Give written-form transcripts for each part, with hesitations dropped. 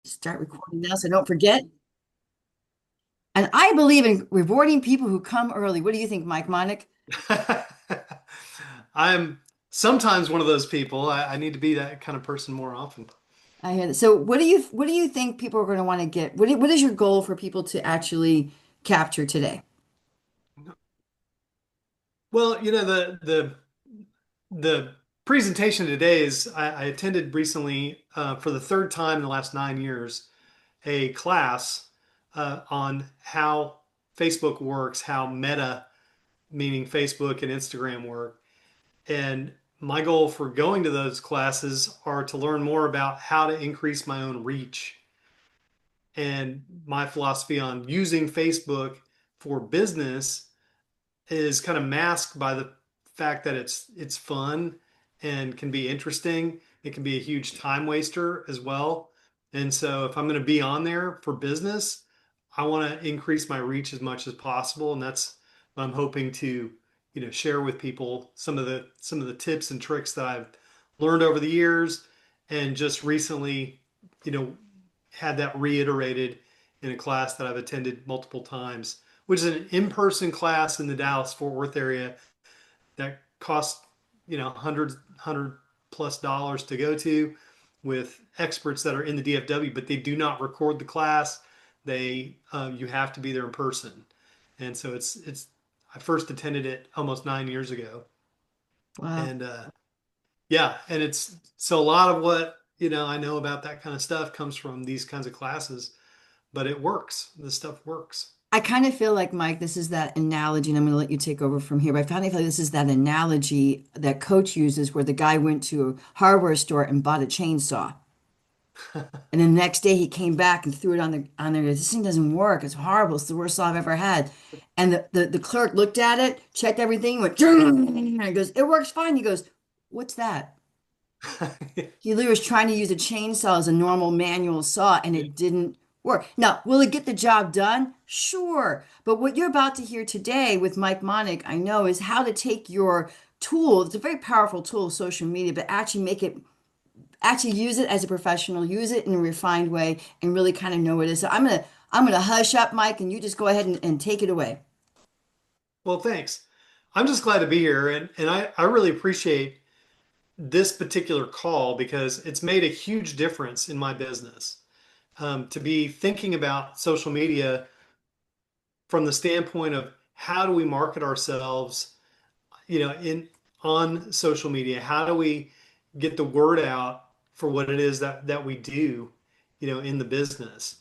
Start recording now so I don't forget. And I believe in rewarding people who come early. What do you think, Mike Monick? I'm sometimes one of those people. I need to be that kind of person more often. I hear that. So what do you think people are going to want to get? What is your goal for people to actually capture today? Well, the presentation today is I attended recently for the third time in the last 9 years a class on how Facebook works, how Meta, meaning Facebook and Instagram work. And my goal for going to those classes are to learn more about how to increase my own reach and my philosophy on using Facebook for business is kind of masked by the fact that it's fun and can be interesting. It can be a huge time waster as well. And so if I'm going to be on there for business, I want to increase my reach as much as possible, and that's what I'm hoping to, share with people some of the tips and tricks that I've learned over the years and just recently, you know, had that reiterated in a class that I've attended multiple times, which is an in-person class in the Dallas-Fort Worth area that costs, hundred plus dollars to go to with experts that are in the DFW, but they do not record the class. You have to be there in person. And so it's I first attended it almost 9 years ago. Wow. And yeah, and it's so a lot of what, I know about that kind of stuff comes from these kinds of classes, but it works. This stuff works. I kind of feel like, Mike, this is that analogy, and I'm going to let you take over from here. But I kind of feel like this is that analogy that Coach uses where the guy went to a hardware store and bought a chainsaw. And then the next day he came back and threw it on there. This thing doesn't work. It's horrible. It's the worst saw I've ever had. And the clerk looked at it, checked everything, went, and he goes, it works fine. He goes, what's that? He literally was trying to use a chainsaw as a normal manual saw and it didn't work. Now, will it get the job done? Sure. But what you're about to hear today with Mike Monick, I know, is how to take your tool. It's a very powerful tool, social media, but actually use it as a professional, use it in a refined way, and really kind of know what it is. So I'm gonna hush up, Mike, and you just go ahead and take it away. Well, thanks. I'm just glad to be here, and I really appreciate this particular call because it's made a huge difference in my business. To be thinking about social media from the standpoint of how do we market ourselves, in on social media, how do we get the word out for what it is that we do, in the business,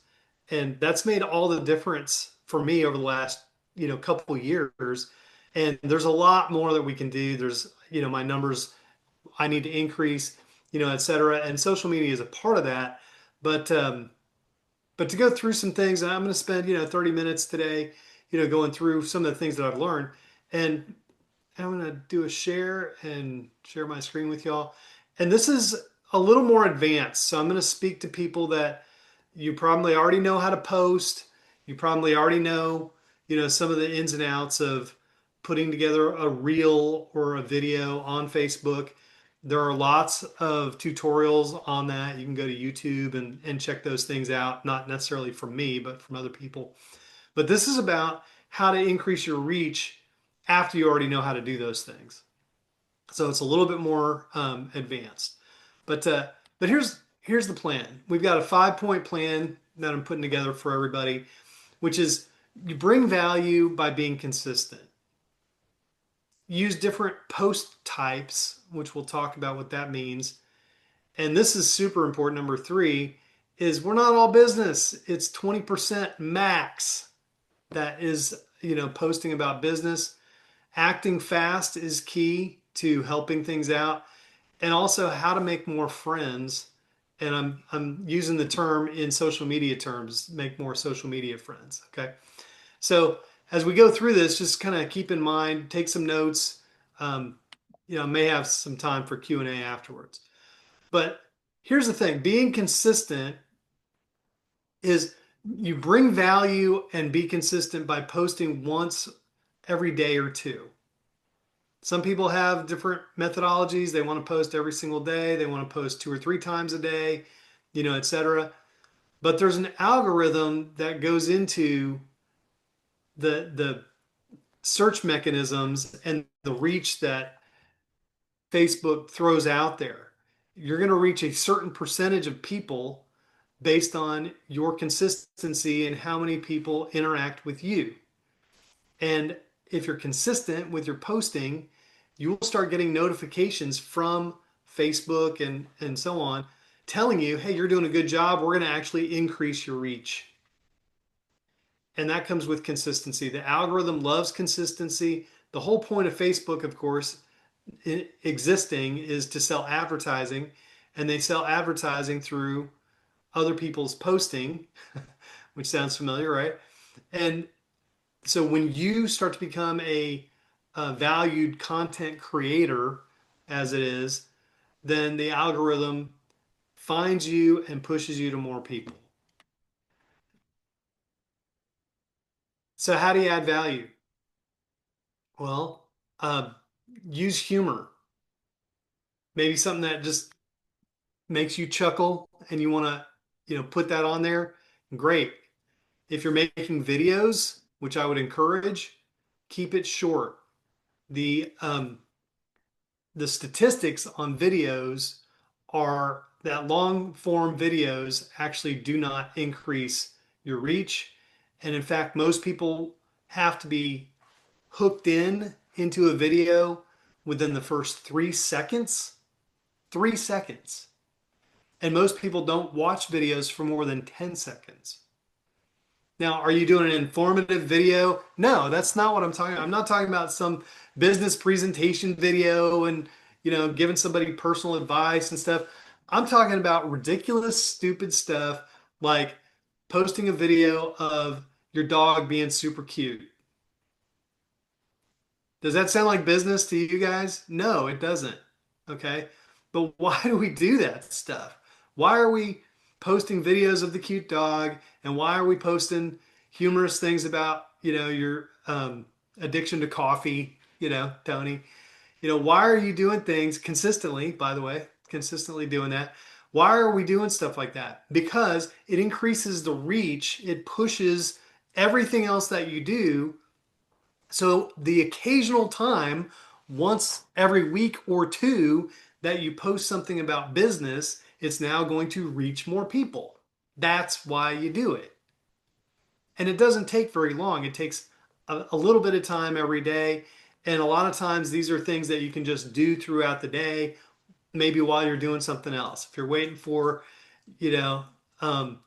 and that's made all the difference for me over the last couple of years. And there's a lot more that we can do. There's my numbers I need to increase, et cetera. And social media is a part of that. But to go through some things, and I'm going to spend 30 minutes today, going through some of the things that I've learned, and I'm going to do a share and share my screen with y'all. And this is a little more advanced, so I'm going to speak to people that you probably already know how to post. You probably already know, some of the ins and outs of putting together a reel or a video on Facebook. There are lots of tutorials on that. You can go to YouTube and check those things out, not necessarily from me, but from other people. But this is about how to increase your reach after you already know how to do those things. So it's a little bit more advanced. But here's the plan. We've got a 5 point plan that I'm putting together for everybody, which is you bring value by being consistent. Use different post types, which we'll talk about what that means. And this is super important. Number three is we're not all business. It's 20% max that is, posting about business. Acting fast is key to helping things out, and also how to make more friends. And I'm using the term in social media terms, make more social media friends. Okay. So as we go through this, just kind of keep in mind, take some notes. Um, may have some time for Q&A afterwards. But here's the thing, being consistent is you bring value and be consistent by posting once every day or two. Some people have different methodologies. They want to post every single day. They want to post 2 or 3 times a day, et cetera. But there's an algorithm that goes into the search mechanisms and the reach that Facebook throws out there. You're going to reach a certain percentage of people based on your consistency and how many people interact with you. And if you're consistent with your posting, you will start getting notifications from Facebook and so on telling you, hey, you're doing a good job. We're going to actually increase your reach. And that comes with consistency. The algorithm loves consistency. The whole point of Facebook, of course, existing is to sell advertising, and they sell advertising through other people's posting, which sounds familiar, right? And so when you start to become a valued content creator, as it is, then the algorithm finds you and pushes you to more people. So how do you add value? Well, uh, use humor. Maybe something that just makes you chuckle and you want to, put that on there. Great. If you're making videos, which I would encourage, keep it short. The statistics on videos are that long form videos actually do not increase your reach. And in fact, most people have to be hooked into a video within the first 3 seconds. 3 seconds. And most people don't watch videos for more than 10 seconds. Now, are you doing an informative video? No, that's not what I'm talking about. I'm not talking about some business presentation video and, giving somebody personal advice and stuff. I'm talking about ridiculous, stupid stuff like posting a video of your dog being super cute. Does that sound like business to you guys? No, it doesn't. Okay. But why do we do that stuff? Why are we posting videos of the cute dog? And why are we posting humorous things about, your addiction to coffee, Tony? Why are you doing things consistently, by the way, consistently doing that? Why are we doing stuff like that? Because it increases the reach, it pushes everything else that you do. So the occasional time, once every week or two, that you post something about business, it's now going to reach more people. That's why you do it. And it doesn't take very long. It takes a little bit of time every day. And a lot of times these are things that you can just do throughout the day, maybe while you're doing something else. If you're waiting for, you know, um,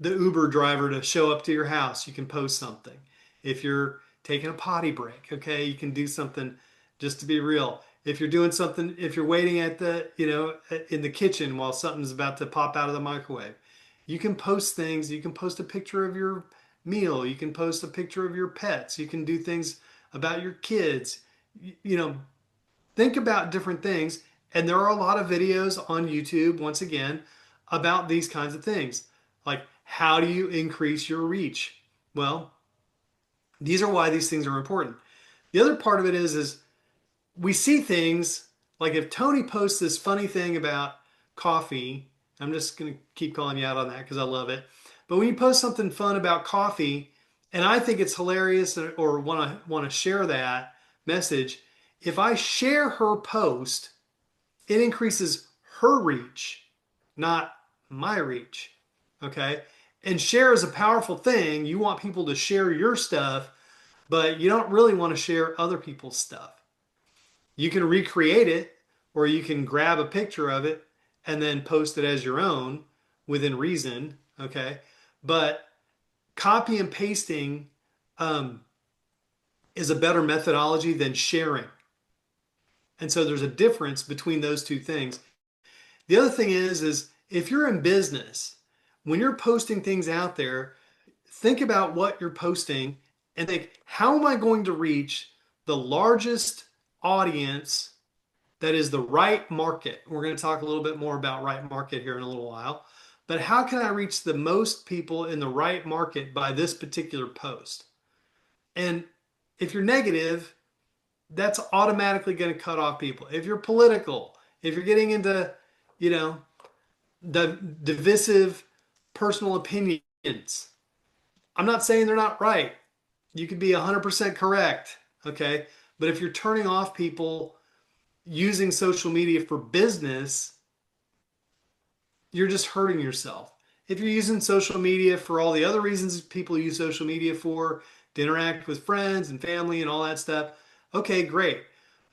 the Uber driver to show up to your house, you can post something. If you're taking a potty break, okay, you can do something just to be real. If you're doing something, if you're waiting at in the kitchen while something's about to pop out of the microwave, you can post things. You can post a picture of your meal. You can post a picture of your pets. You can do things about your kids. You know, think about different things. And there are a lot of videos on YouTube, once again, about these kinds of things. Like, how do you increase your reach? Well, these are why these things are important. The other part of it is we see things like if Tony posts this funny thing about coffee, I'm just going to keep calling you out on that because I love it. But when you post something fun about coffee, and I think it's hilarious or want to share that message, if I share her post, it increases her reach, not my reach. Okay? And share is a powerful thing. You want people to share your stuff, but you don't really want to share other people's stuff. You can recreate it, or you can grab a picture of it and then post it as your own within reason. Okay. But copy and pasting um, is a better methodology than sharing. And so there's a difference between those two things. The other thing is if you're in business, when you're posting things out there, think about what you're posting and think, how am I going to reach the largest audience that is the right market? We're going to talk a little bit more about right market here in a little while. But how can I reach the most people in the right market by this particular post? And if you're negative, that's automatically going to cut off people. If you're political, if you're getting into, you know, the divisive personal opinions. I'm not saying they're not right. You could be 100% correct, okay? But if you're turning off people using social media for business, you're just hurting yourself. If you're using social media for all the other reasons people use social media for, to interact with friends and family and all that stuff, okay, great.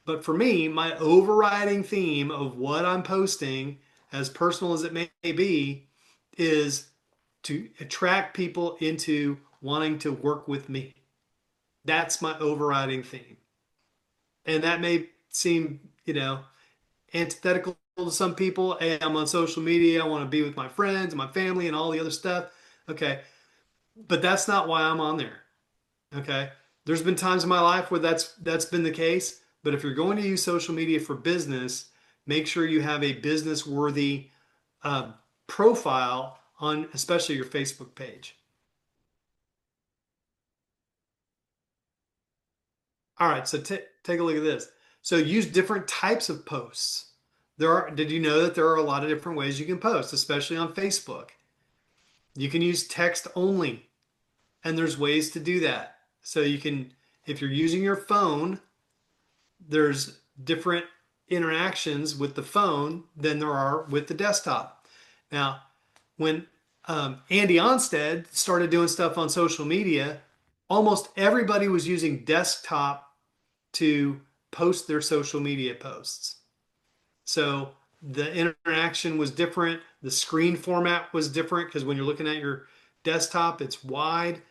But for me, my overriding theme of what I'm posting, as personal as it may be, is to attract people into wanting to work with me. That's my overriding theme. And that may seem, antithetical to some people. Hey, I'm on social media. I want to be with my friends and my family and all the other stuff. Okay. But that's not why I'm on there. Okay. There's been times in my life where that's been the case. But if you're going to use social media for business, make sure you have a business worthy uh, profile on especially your Facebook page. All right, so take a look at this. So use different types of posts. Did you know that there are a lot of different ways you can post, especially on Facebook? You can use text only, and there's ways to do that. So you can, if you're using your phone, there's different interactions with the phone than there are with the desktop. Now, when Andy Onstead started doing stuff on social media, almost everybody was using desktop to post their social media posts. So the interaction was different. The screen format was different because when you're looking at your desktop, it's wide.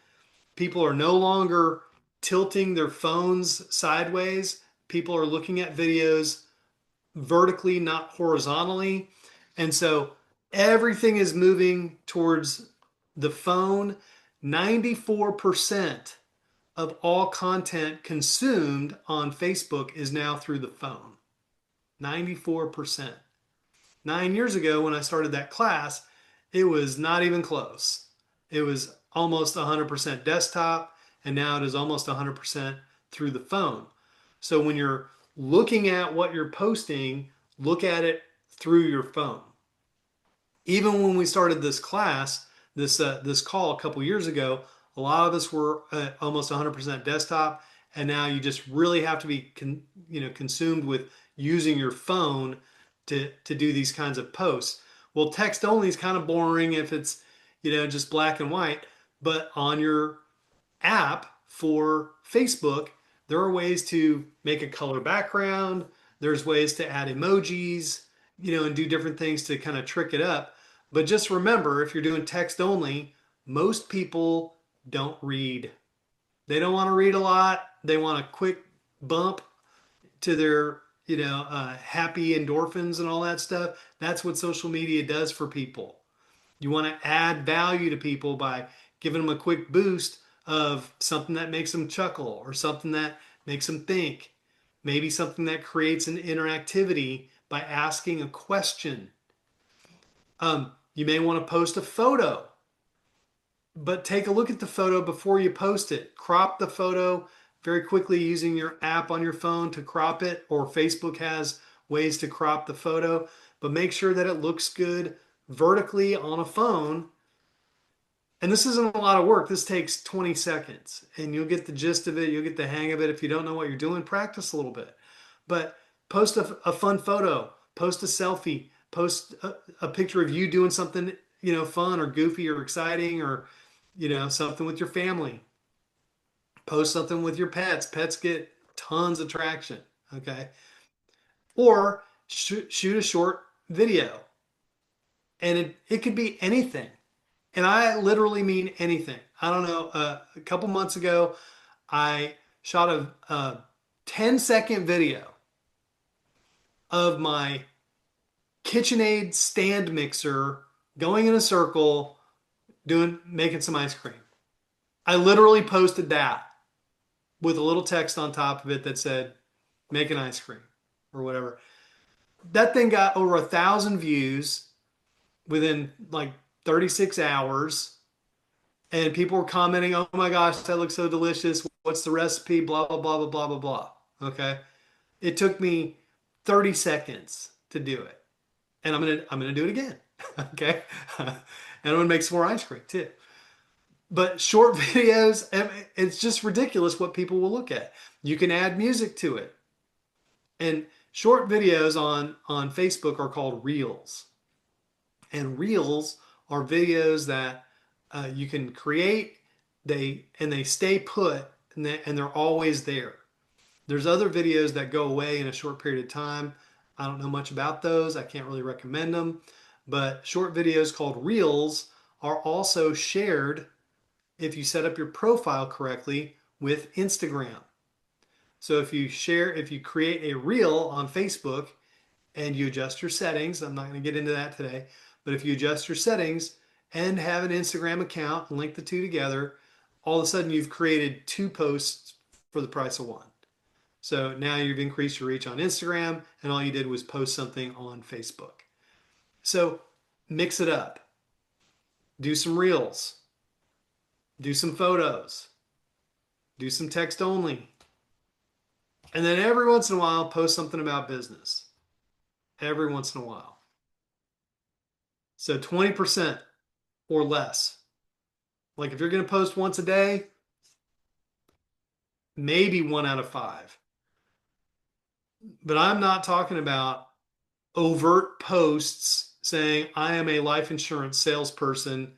People are no longer tilting their phones sideways. People are looking at videos vertically, not horizontally. And so everything is moving towards the phone. 94% of all content consumed on Facebook is now through the phone. 94%. 9 years ago, when I started that class, it was not even close. It was almost 100% desktop, and now it is almost 100% through the phone. So when you're looking at what you're posting, look at it through your phone. Even when we started this class, this call a couple years ago, a lot of us were almost 100% desktop, and now you just really have to be consumed with using your phone to do these kinds of posts. Well, text only is kind of boring if it's just black and white, but on your app for Facebook, there are ways to make a color background. There's ways to add emojis, and do different things to kind of trick it up. But just remember, if you're doing text only, most people don't read. They don't want to read a lot. They want a quick bump to their, happy endorphins and all that stuff. That's what social media does for people. You want to add value to people by giving them a quick boost of something that makes them chuckle or something that makes them think. Maybe something that creates an interactivity by asking a question. You may want to post a photo, but take a look at the photo before you post it. Crop the photo very quickly using your app on your phone to crop it, or Facebook has ways to crop the photo, but make sure that it looks good vertically on a phone. And this isn't a lot of work. This takes 20 seconds and you'll get the gist of it. You'll get the hang of it. If you don't know what you're doing, practice a little bit. But post a fun photo, post a selfie, post a picture of you doing something, fun or goofy or exciting, or, something with your family. Post something with your pets. Pets get tons of traction. Okay. Or shoot a short video. And it could be anything. And I literally mean anything. I don't know. A couple months ago, I shot a 10-second video of my KitchenAid stand mixer going in a circle, making some ice cream. I literally posted that with a little text on top of it that said, "Make an ice cream," or whatever. That thing got over 1,000 views within like 36 hours. And people were commenting, "Oh my gosh, that looks so delicious. What's the recipe? Blah, blah, blah, blah, blah, blah, blah." Okay. It took me 30 seconds to do it. And I'm gonna do it again. Okay. and I'm gonna make some more ice cream too. But short videos, it's just ridiculous what people will look at. You can add music to it. And short videos on Facebook are called Reels. And Reels are videos that you can create. They stay put, and they're always there. There's other videos that go away in a short period of time. I don't know much about those. I can't really recommend them. But short videos called Reels are also shared if you set up your profile correctly with Instagram. So if you create a reel on Facebook and you adjust your settings, I'm not going to get into that today, but if you adjust your settings and have an Instagram account and link the two together, all of a sudden you've created two posts for the price of one. So now you've increased your reach on Instagram and all you did was post something on Facebook. So mix it up. Do some reels, do some photos, do some text only. And then every once in a while, post something about business. Every once in a while. So 20% or less. Like if you're going to post once a day, maybe 1 out of 5. But I'm not talking about overt posts saying, I am a life insurance salesperson.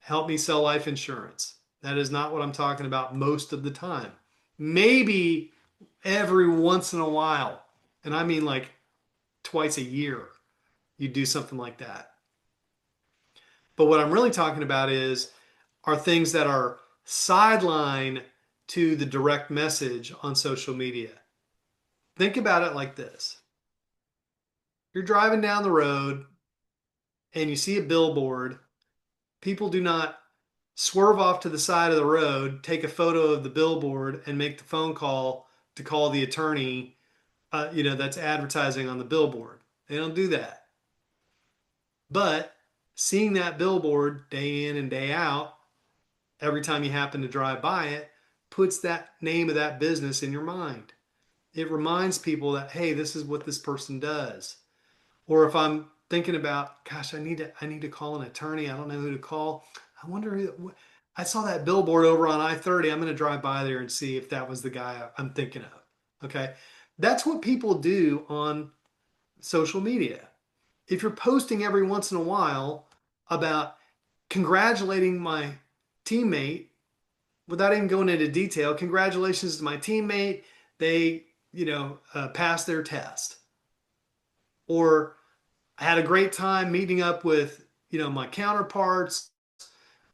Help me sell life insurance. That is not what I'm talking about most of the time. Maybe every once in a while, and I mean like twice a year, you do something like that. But what I'm really talking about are things that are sideline to the direct message on social media. Think about it like this. You're driving down the road and you see a billboard. People do not swerve off to the side of the road, take a photo of the billboard, and make the phone call to call the attorney, that's advertising on the billboard. They don't do that. But seeing that billboard day in and day out, every time you happen to drive by it, puts that name of that business in your mind. It reminds people that, hey, this is what this person does. Or if I'm thinking about, gosh, I need to call an attorney. I don't know who to call. I wonder I saw that billboard over on I-30. I'm going to drive by there and see if that was the guy I'm thinking of. Okay. That's what people do on social media. If you're posting every once in a while about congratulating my teammate without even going into detail, congratulations to my teammate, they, passed their test. Or I had a great time meeting up with, my counterparts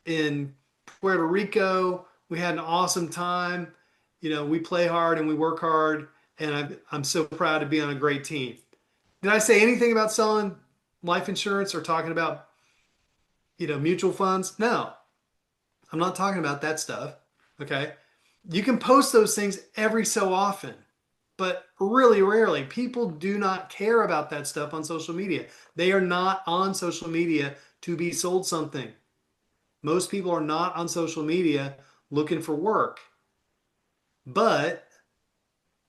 in Puerto Rico. We had an awesome time. We play hard and we work hard, and I'm so proud to be on a great team. Did I say anything about selling life insurance or talking about, mutual funds? No, I'm not talking about that stuff. Okay. You can post those things every so often, but really rarely. People do not care about that stuff on social media. They are not on social media to be sold something. Most people are not on social media looking for work. But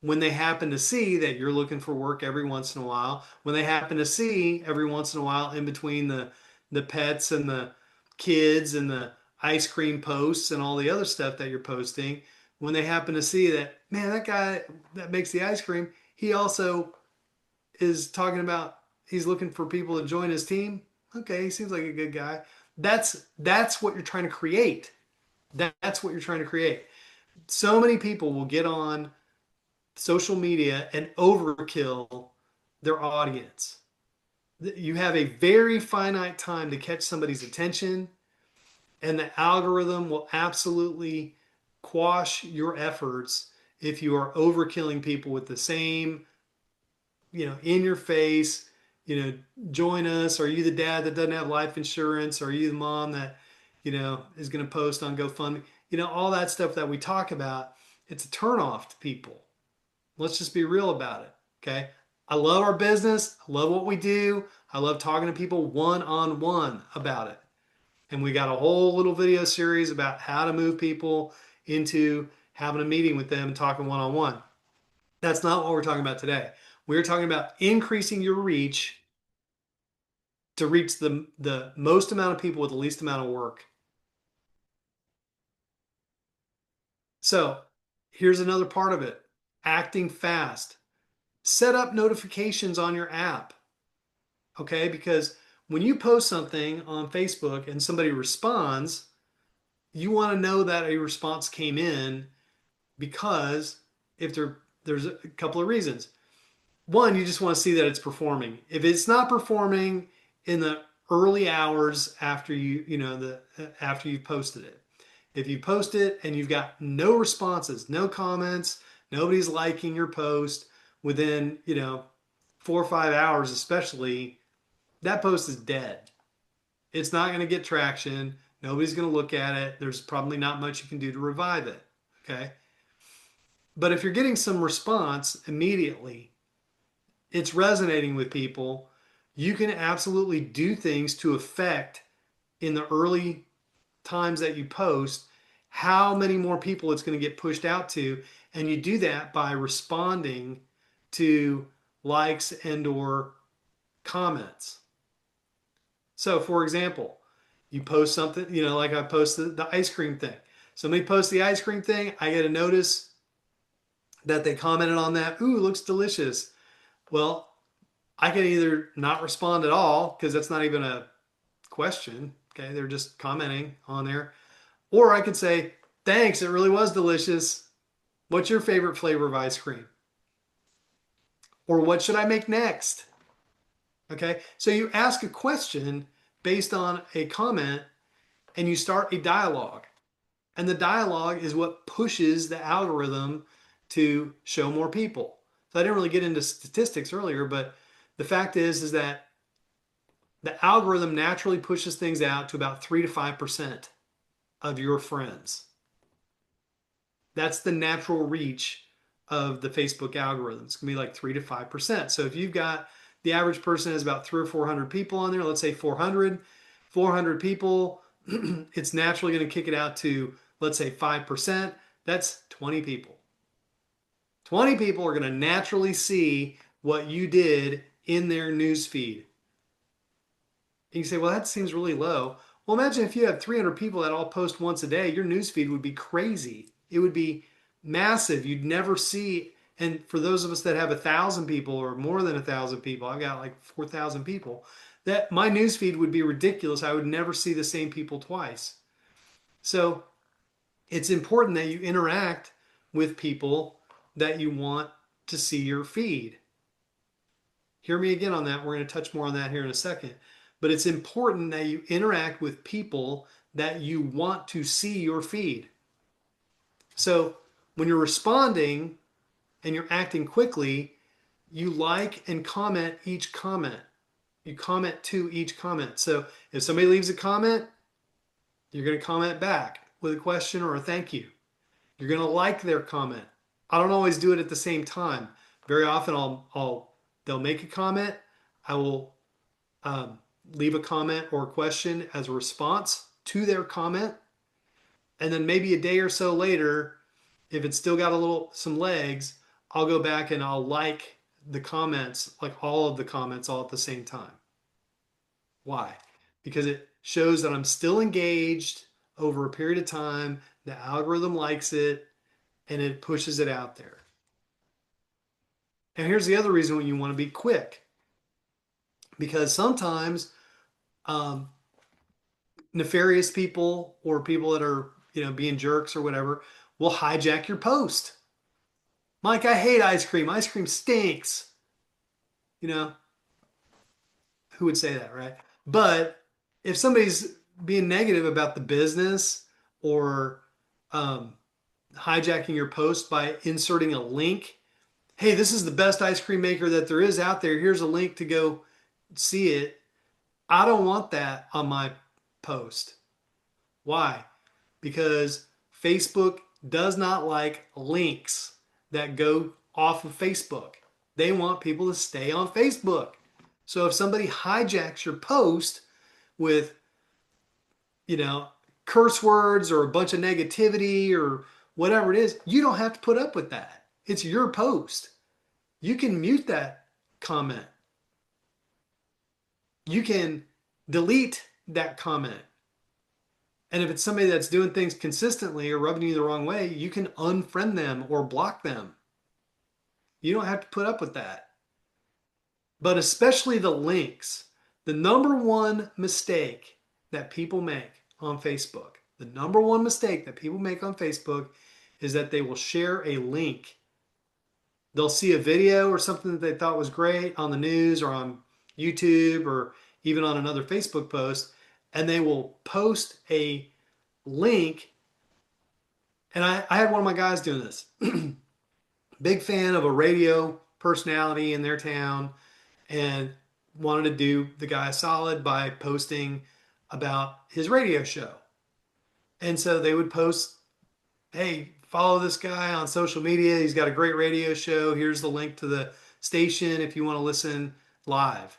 when they happen to see that you're looking for work every once in a while, when they happen to see every once in a while in between the pets and the kids and the ice cream posts and all the other stuff that you're posting, when they happen to see that, man, that guy that makes the ice cream, he also is talking about he's looking for people to join his team. Okay, he seems like a good guy. That's what you're trying to create. That's what you're trying to create. So many people will get on social media and overkill their audience. You have a very finite time to catch somebody's attention, and the algorithm will absolutely quash your efforts if you are overkilling people with the same, in your face, join us. Are you the dad that doesn't have life insurance? Are you the mom that, is going to post on GoFundMe? All that stuff that we talk about, it's a turnoff to people. Let's just be real about it. Okay. I love our business. I love what we do. I love talking to people one-on-one about it. And we got a whole little video series about how to move people into having a meeting with them and talking one-on-one. That's not what we're talking about today. We're talking about increasing your reach to reach the most amount of people with the least amount of work. So here's another part of it: acting fast. Set up notifications on your app. Okay, because when you post something on Facebook and somebody responds, you want to know that a response came in, because if there's a couple of reasons. One, you just want to see that it's performing. If it's not performing in the early hours after after you've posted it, if you post it and you've got no responses, no comments, nobody's liking your post within 4 or 5 hours, especially, that post is dead. It's not going to get traction. Nobody's going to look at it. There's probably not much you can do to revive it. Okay. But if you're getting some response immediately, it's resonating with people, you can absolutely do things to affect, in the early times that you post, how many more people it's going to get pushed out to. And you do that by responding to likes and or comments. So for example, you post something, like I posted the ice cream thing. Somebody posts the ice cream thing, I get a notice that they commented on that. Ooh, looks delicious. Well, I can either not respond at all, because that's not even a question. Okay, they're just commenting on there. Or I could say, thanks, it really was delicious. What's your favorite flavor of ice cream? Or what should I make next? Okay, so you ask a question based on a comment and you start a dialogue. And the dialogue is what pushes the algorithm to show more people. So I didn't really get into statistics earlier, but the fact is that the algorithm naturally pushes things out to about 3 to 5% of your friends. That's the natural reach of the Facebook algorithm. It's going to be like 3 to 5%. So if you've got, the average person has about 300 or 400 people on there, let's say 400 people, it's naturally going to kick it out to, let's say 5%. That's 20 people. 20 people are going to naturally see what you did in their news feed. And you say, well, that seems really low. Well, imagine if you had 300 people that all post once a day, your news feed would be crazy. It would be massive. You'd never see. And for those of us that have 1,000 people or more than 1,000 people, I've got like 4,000 people, that my news feed would be ridiculous. I would never see the same people twice. So it's important that you interact with people that you want to see your feed. Hear me again on that. We're going to touch more on that here in a second. But it's important that you interact with people that you want to see your feed. So when you're responding and you're acting quickly, you like and comment each comment. You comment to each comment. So if somebody leaves a comment, you're going to comment back with a question or a thank you. You're going to like their comment. I don't always do it at the same time. Very often they'll make a comment. I will leave a comment or a question as a response to their comment. And then maybe a day or so later, if it's still got some legs, I'll go back and I'll like the comments, like all of the comments, all at the same time. Why? Because it shows that I'm still engaged over a period of time. The algorithm likes it and it pushes it out there. And here's the other reason when you want to be quick. Because sometimes nefarious people or people that are being jerks or whatever will hijack your post. Mike, I hate ice cream. Ice cream stinks. Who would say that, right? But if somebody's being negative about the business or hijacking your post by inserting a link, hey, this is the best ice cream maker that there is out there. Here's a link to go see it. I don't want that on my post. Why? Because Facebook does not like links that go off of Facebook. They want people to stay on Facebook. So if somebody hijacks your post with, curse words or a bunch of negativity or whatever it is, you don't have to put up with that. It's your post. You can mute that comment. you can delete that comment. And if it's somebody that's doing things consistently or rubbing you the wrong way, you can unfriend them or block them. You don't have to put up with that. But especially the links, the number one mistake that people make on Facebook, the number one mistake that people make on Facebook is that they will share a link. They'll see a video or something that they thought was great on the news or on YouTube or even on another Facebook post, and they will post a link. And I had one of my guys doing this. Big fan of a radio personality in their town and wanted to do the guy a solid by posting about his radio show. And so they would post, hey, follow this guy on social media. He's got a great radio show. Here's the link to the station if you want to listen live.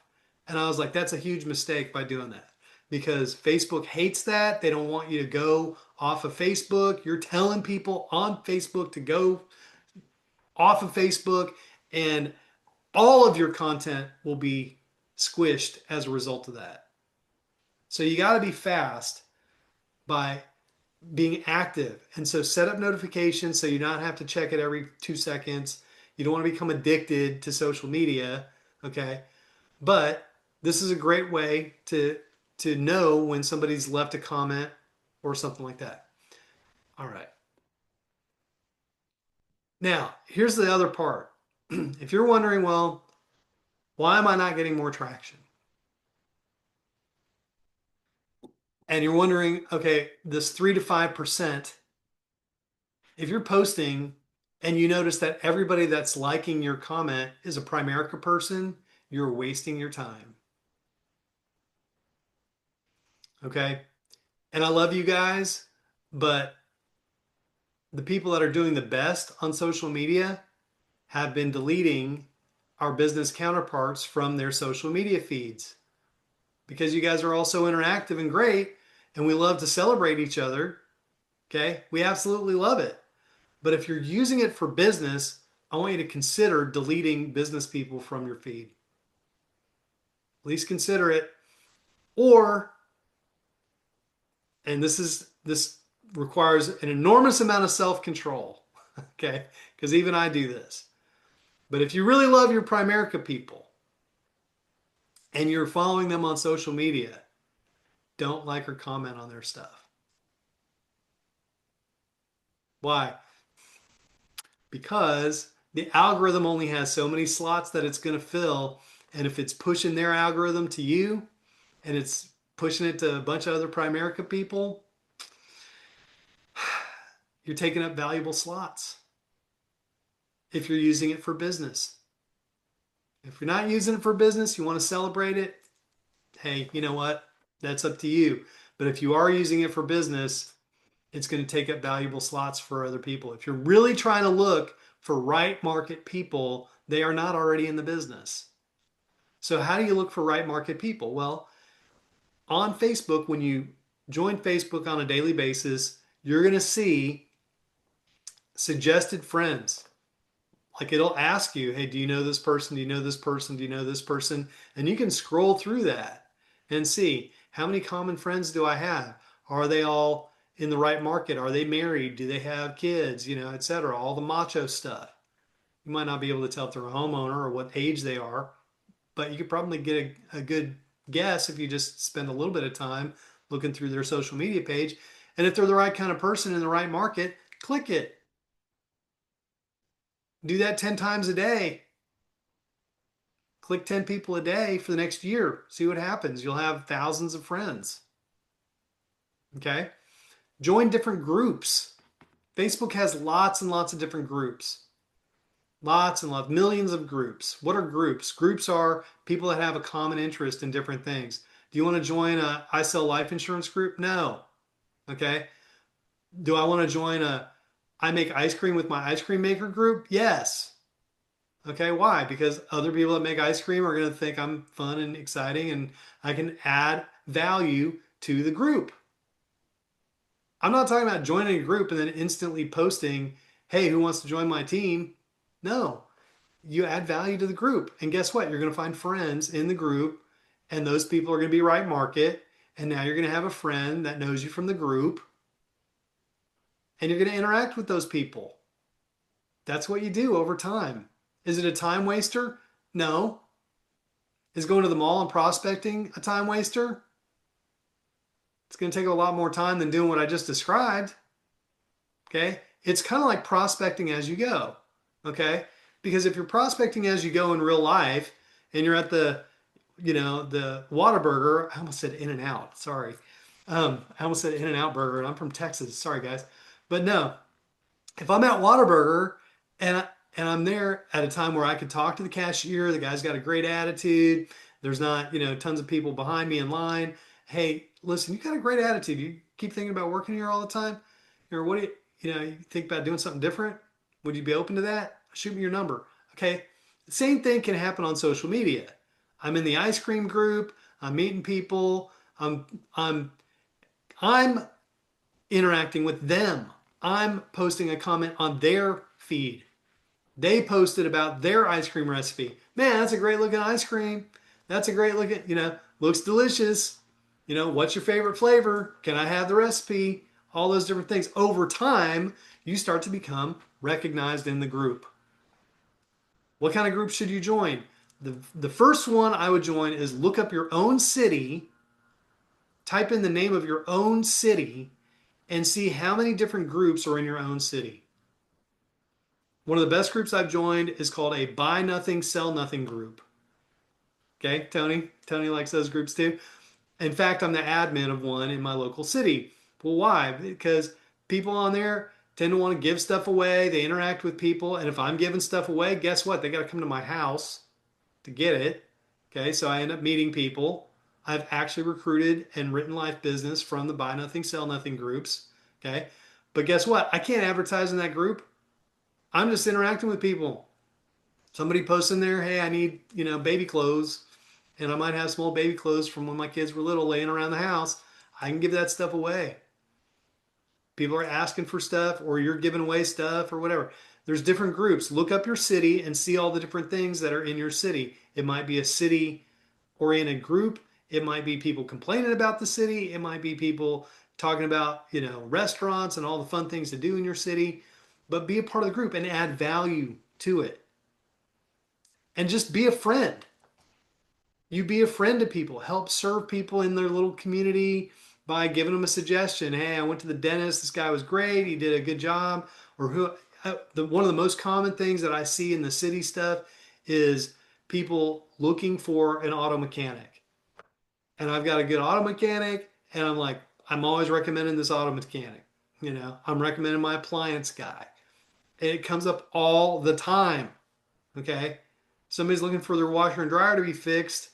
And I was like, that's a huge mistake by doing that because Facebook hates that. They don't want you to go off of Facebook. You're telling people on Facebook to go off of Facebook, and all of your content will be squished as a result of that. So you got to be fast by being active. And so set up notifications so you don't have to check it every 2 seconds. You don't want to become addicted to social media. Okay. But this is a great way to know when somebody's left a comment or something like that. All right. Now, here's the other part. If you're wondering, well, why am I not getting more traction? And you're wondering, okay, this 3 to 5%, if you're posting and you notice that everybody that's liking your comment is a Primerica person, you're wasting your time. Okay? And I love you guys, but the people that are doing the best on social media have been deleting our business counterparts from their social media feeds because you guys are all so interactive and great and we love to celebrate each other. Okay. We absolutely love it. But if you're using it for business, I want you to consider deleting business people from your feed. At least consider it. Or, and this requires an enormous amount of self-control. Okay. Because even I do this. But if you really love your Primerica people and you're following them on social media, don't like or comment on their stuff. Why? Because the algorithm only has so many slots that it's going to fill. And if it's pushing their algorithm to you and it's pushing it to a bunch of other Primerica people, you're taking up valuable slots if you're using it for business. If you're not using it for business, you want to celebrate it, hey, you know what? That's up to you. But if you are using it for business, it's going to take up valuable slots for other people. If you're really trying to look for right market people, they are not already in the business. So how do you look for right market people? Well, on Facebook, when you join Facebook on a daily basis, you're going to see suggested friends. Like it'll ask you, hey, do you know this person? Do you know this person? Do you know this person? And you can scroll through that and see how many common friends do I have? Are they all in the right market? Are they married? Do they have kids? You know, et cetera. All the macho stuff. You might not be able to tell if they're a homeowner or what age they are, but you could probably get a good guess if you just spend a little bit of time looking through their social media page. And if they're the right kind of person in the right market, click it. Do that 10 times a day. Click 10 people a day for the next year. See what happens. You'll have thousands of friends. Okay? Join different groups. Facebook has lots and lots of different groups. Lots and lots, millions of groups. What are groups? Groups are people that have a common interest in different things. Do you want to join a I Sell Life Insurance group? No. Okay? Do I want to join a I Make Ice Cream with my ice cream maker group? Yes. Okay, why? Because other people that make ice cream are going to think I'm fun and exciting and I can add value to the group. I'm not talking about joining a group and then instantly posting, hey, who wants to join my team? No, you add value to the group. And guess what? You're going to find friends in the group and those people are going to be right market. And now you're going to have a friend that knows you from the group, and you're going to interact with those people. That's what you do over time. Is it a time waster? No. Is going to the mall and prospecting a time waster? It's going to take a lot more time than doing what I just described. Okay. It's kind of like prospecting as you go. Okay. Because if you're prospecting as you go in real life and you're at the Whataburger, I almost said In-N-Out. Sorry. I almost said In-N-Out Burger, and I'm from Texas. Sorry, guys. But no, if I'm at Whataburger and I'm there at a time where I could talk to the cashier, the guy's got a great attitude. There's not, tons of people behind me in line. Hey, listen, you got a great attitude. You keep thinking about working here all the time? Or what do you think about doing something different? Would you be open to that? Shoot me your number. Okay. The same thing can happen on social media. I'm in the ice cream group. I'm meeting people. I'm interacting with them. I'm posting a comment on their feed. They posted about their ice cream recipe. Man, that's a great looking ice cream. That's a great looking, looks delicious. What's your favorite flavor? Can I have the recipe? All those different things. Over time, you start to become recognized in the group. What kind of group should you join? The first one I would join is look up your own city, type in the name of your own city, and see how many different groups are in your own city. One of the best groups I've joined is called a Buy Nothing, Sell Nothing group. Okay, Tony? Tony likes those groups too. In fact, I'm the admin of one in my local city. Well, why? Because people on there tend to want to give stuff away. They interact with people. And if I'm giving stuff away, guess what? They got to come to my house to get it. Okay, so I end up meeting people. I've actually recruited and written life business from the Buy Nothing, Sell Nothing groups. Okay, but guess what? I can't advertise in that group. I'm just interacting with people. Somebody posts in there, hey, I need, baby clothes. And I might have small baby clothes from when my kids were little laying around the house. I can give that stuff away. People are asking for stuff, or you're giving away stuff, or whatever. There's different groups. Look up your city and see all the different things that are in your city. It might be a city oriented group. It might be people complaining about the city. It might be people talking about, restaurants and all the fun things to do in your city. But be a part of the group and add value to it. And just be a friend. You be a friend to people. Help serve people in their little community by giving them a suggestion. Hey, I went to the dentist. This guy was great. He did a good job. Or one of the most common things that I see in the city stuff is people looking for an auto mechanic. And I've got a good auto mechanic, and I'm always recommending this auto mechanic. I'm recommending my appliance guy. And it comes up all the time. Okay. Somebody's looking for their washer and dryer to be fixed.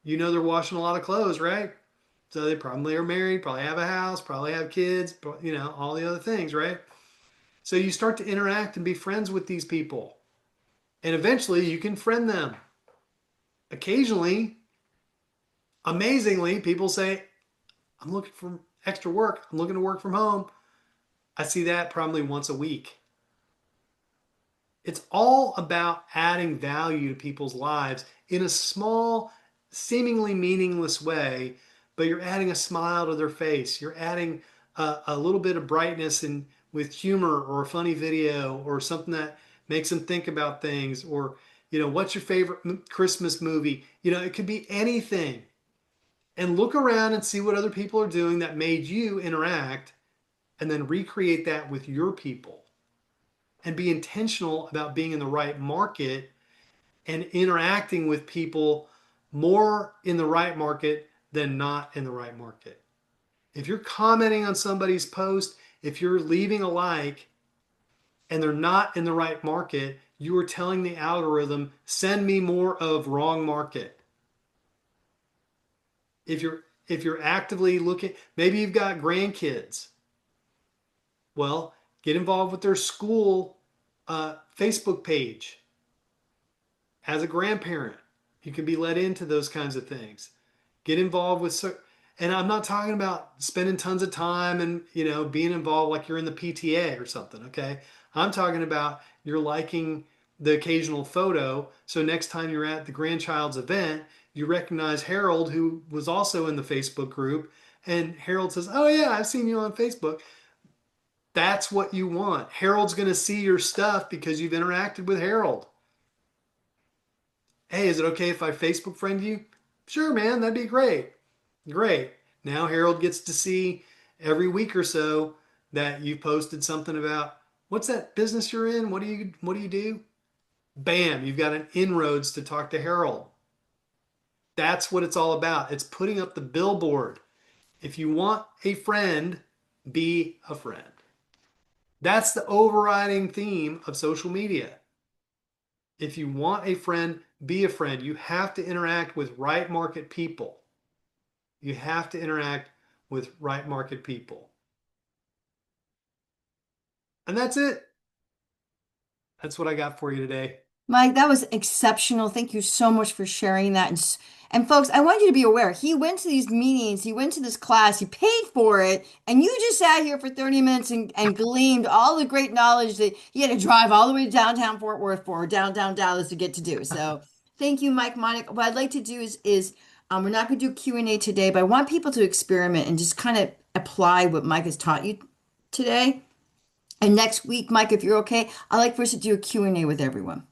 They're washing a lot of clothes, right? So they probably are married, probably have a house, probably have kids, all the other things, right? So you start to interact and be friends with these people. And eventually you can friend them. Occasionally, amazingly, people say, I'm looking for extra work. I'm looking to work from home. I see that probably once a week. It's all about adding value to people's lives in a small, seemingly meaningless way, but you're adding a smile to their face. You're adding a little bit of brightness and with humor or a funny video or something that makes them think about things, or what's your favorite Christmas movie? It could be anything. And look around and see what other people are doing that made you interact, and then recreate that with your people. And be intentional about being in the right market and interacting with people more in the right market than not in the right market. If you're commenting on somebody's post, if you're leaving a like and they're not in the right market, you are telling the algorithm, send me more of wrong market. If you're actively looking, maybe you've got grandkids. Well, get involved with their school Facebook page. As a grandparent, you can be let into those kinds of things. Get involved with, and I'm not talking about spending tons of time and being involved like you're in the PTA or something. Okay, I'm talking about you're liking the occasional photo. So next time you're at the grandchild's event, you recognize Harold, who was also in the Facebook group, and Harold says, "Oh yeah, I've seen you on Facebook." That's what you want. Harold's going to see your stuff because you've interacted with Harold. Hey, is it okay if I Facebook friend you? Sure, man, that'd be great. Great. Now Harold gets to see every week or so that you posted something about what's that business you're in? What do you do? Bam, you've got an inroads to talk to Harold. That's what it's all about. It's putting up the billboard. If you want a friend, be a friend. That's the overriding theme of social media. If you want a friend, be a friend. You have to interact with right market people. You have to interact with right market people. And that's it. That's what I got for you today. Mike, that was exceptional. Thank you so much for sharing that. And folks, I want you to be aware, he went to these meetings, he went to this class, he paid for it, and you just sat here for 30 minutes and gleaned all the great knowledge that he had to drive all the way to downtown Fort Worth for, or downtown Dallas to get to do. So thank you, Mike Monica. What I'd like to do is we're not going to do Q&A today, but I want people to experiment and just kind of apply what Mike has taught you today. And next week, Mike, if you're okay, I'd like for us to do a Q&A with everyone.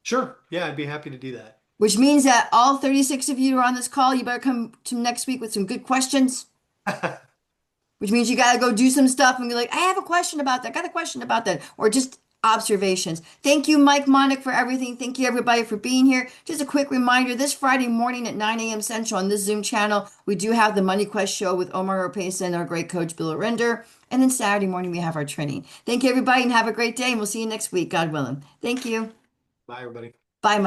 Sure. Yeah, I'd be happy to do that. Which means that all 36 of you who are on this call, you better come to next week with some good questions. Which means you got to go do some stuff and be like, I have a question about that. I got a question about that. Or just observations. Thank you, Mike Monick, for everything. Thank you, everybody, for being here. Just a quick reminder, this Friday morning at 9 a.m. Central on this Zoom channel, we do have the Money Quest show with Omar Opesa and our great coach, Bill Arender. And then Saturday morning, we have our training. Thank you, everybody, and have a great day. And we'll see you next week, God willing. Thank you. Bye, everybody. Bye, Mike.